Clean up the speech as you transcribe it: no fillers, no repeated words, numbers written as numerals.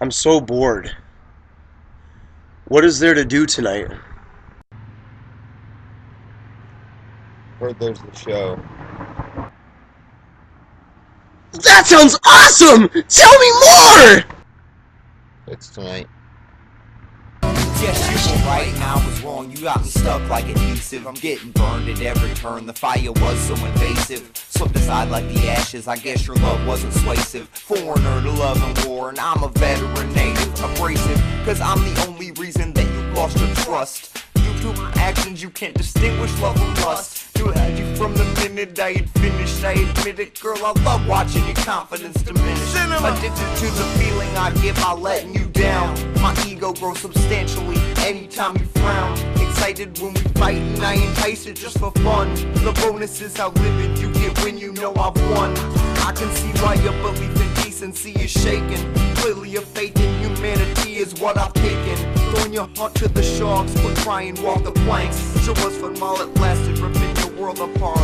I'm so bored. What is there to do tonight? Heard there's the show. That sounds awesome! Tell me more! It's tonight. Yes, you were right and I was wrong. You got me stuck like adhesive. I'm getting burned at every turn. The fire was so invasive. Swept aside like the ashes. I guess your love wasn't suasive. Foreigner to love and war, and I'm a veteran native. Abrasive, cause I'm the only reason that you lost your trust. Due to actions you can't distinguish love from lust. You had you from the minute I had finished. I admit it, girl, I love watching your confidence diminish. Addicted to the feeling I get by letting you down. My ego grows substantially anytime you frown. Excited when we fight and I entice it just for fun. The bonus is how livid you get when you know I've won. I can see why your belief in decency is shaken. Clearly your faith in humanity is what I've taken. Throwing your heart to the sharks, but try and walk the planks. Sure was fun while it lasted, ripping your world apart.